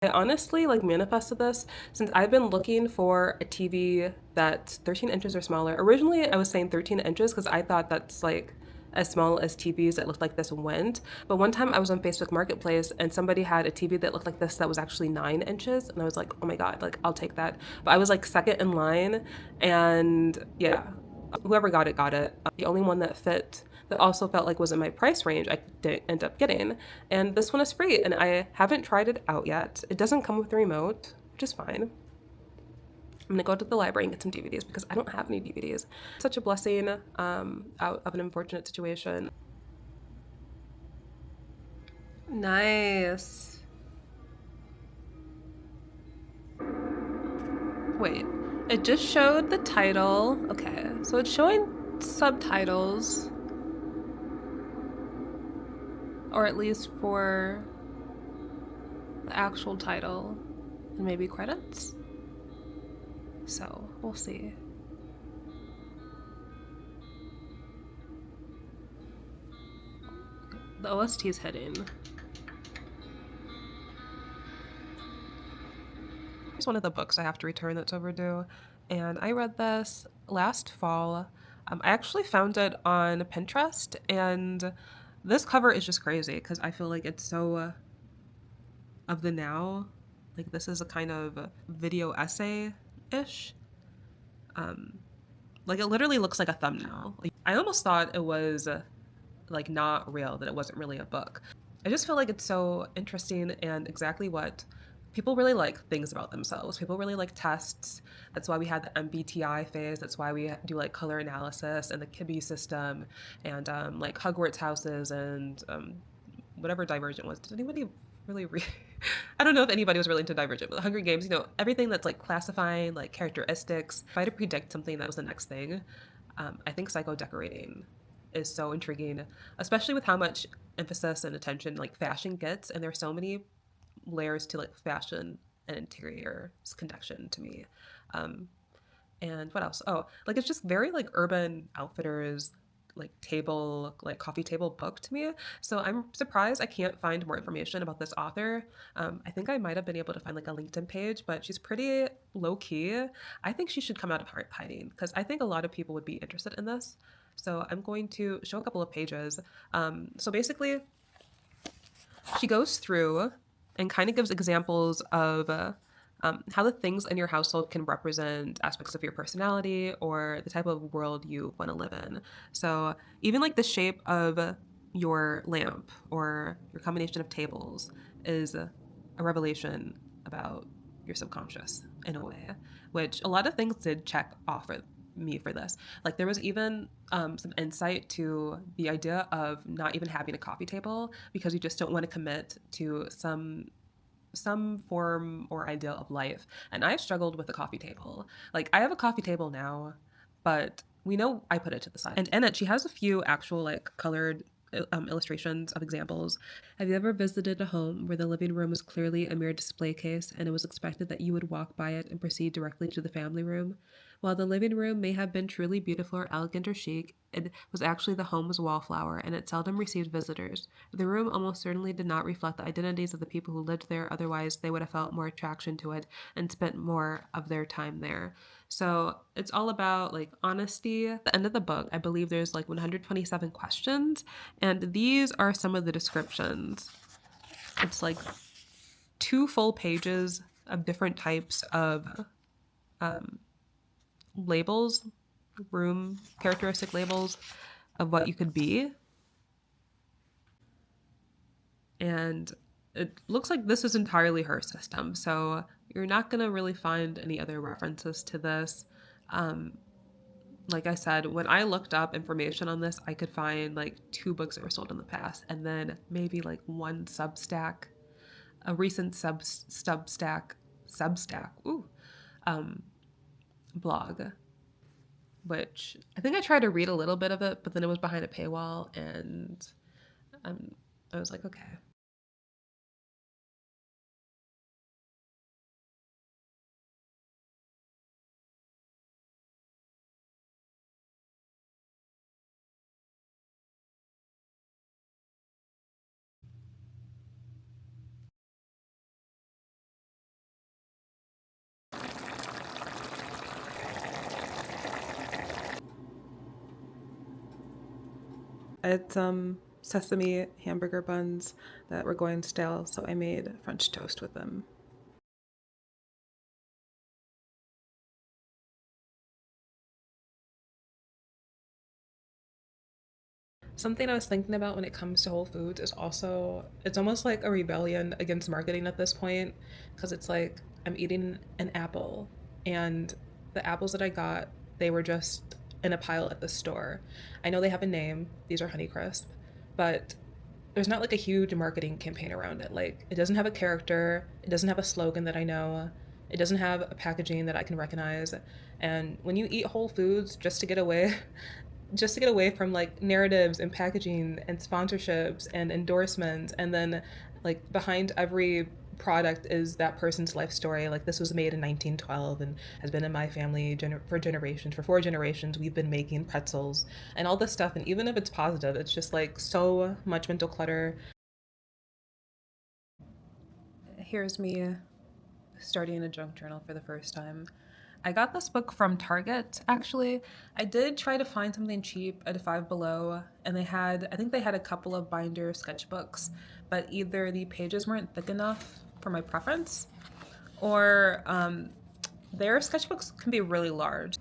I honestly like manifested this since I've been looking for a TV that's 13 inches or smaller. Originally, I was saying 13 inches because I thought that's like as small as TVs that looked like this went. But one time I was on Facebook Marketplace and somebody had a TV that looked like this that was actually 9 inches. And I was like, oh my God, like I'll take that. But I was like second in line. And yeah, whoever got it, got it. The only one that fit that also felt like was in my price range I didn't end up getting. And this one is free and I haven't tried it out yet. It doesn't come with a remote, which is fine. I'm gonna go to the library and get some DVDs because I don't have any DVDs. Such a blessing out of an unfortunate situation. Nice. Wait, it just showed the title. Okay, so it's showing subtitles, or at least for the actual title, and maybe credits. So we'll see. The OST is hitting. Here's one of the books I have to return that's overdue. And I read this last fall. I actually found it on Pinterest, and this cover is just crazy because I feel like it's so of the now. Like, this is a kind of video essay ish. Like, it literally looks like a thumbnail. Like, I almost thought it was like not real, that it wasn't really a book. I just feel like it's so interesting and exactly what people really like things about themselves. People really like tests. That's why we had the MBTI phase. That's why we do like color analysis and the Kibbe system and like Hogwarts houses and whatever Divergent was. Did anybody really read? I don't know if anybody was really into Divergent, but the Hunger Games, everything that's like classifying like characteristics. If I had to predict something that was the next thing, I think psycho decorating is so intriguing, especially with how much emphasis and attention like fashion gets, and there's so many layers to like fashion and interior connection to me. Um, and what else? Oh, like it's just very like Urban Outfitters like table like coffee table book to me. So I'm surprised I can't find more information about this author. I think I might have been able to find like a LinkedIn page, but she's pretty low key. I think she should come out of hiding because I think a lot of people would be interested in this. So I'm going to show a couple of pages. So basically, she goes through and kind of gives examples of how the things in your household can represent aspects of your personality or the type of world you want to live in. So even like the shape of your lamp or your combination of tables is a revelation about your subconscious in a way, which a lot of things did check off for me for this. Like there was even some insight to the idea of not even having a coffee table because you just don't want to commit to some form or ideal of life. And I've struggled with a coffee table. Like I have a coffee table now, but we know I put it to the side. And in it, she has a few actual like colored illustrations of examples. Have you ever visited a home where the living room was clearly a mere display case and it was expected that you would walk by it and proceed directly to the family room? While the living room may have been truly beautiful or elegant or chic, it was actually the home's wallflower and it seldom received visitors. The room almost certainly did not reflect the identities of the people who lived there, otherwise, they would have felt more attraction to it and spent more of their time there. So it's all about like honesty. At the end of the book, I believe there's like 127 questions, and these are some of the descriptions. It's like two full pages of different types of labels, room characteristic labels of what you could be. And it looks like this is entirely her system. So you're not going to really find any other references to this. Um, like I said, when I looked up information on this, I could find like two books that were sold in the past, and then maybe like one Substack, a recent Substack, um, blog, which I think I tried to read a little bit of it, but then it was behind a paywall, and um, I was like, okay. I had some sesame hamburger buns that were going stale, so I made French toast with them. Something I was thinking about when it comes to Whole Foods is also, it's almost like a rebellion against marketing at this point, because it's like I'm eating an apple, and the apples that I got, they were just in a pile at the store. I know they have a name, these are Honeycrisp, but there's not like a huge marketing campaign around it. Like, it doesn't have a character, it doesn't have a slogan that I know, it doesn't have a packaging that I can recognize. And when you eat Whole Foods just to get away, just to get away from like narratives and packaging and sponsorships and endorsements, and then like behind every product is that person's life story. Like, this was made in 1912 and has been in my family for generations. For 4 generations, we've been making pretzels and all this stuff. And even if it's positive, it's just like so much mental clutter. Here's me starting a junk journal for the first time. I got this book from Target, actually. I did try to find something cheap at Five Below, and I think they had a couple of binder sketchbooks, but either the pages weren't thick enough for my preference, or their sketchbooks can be really large.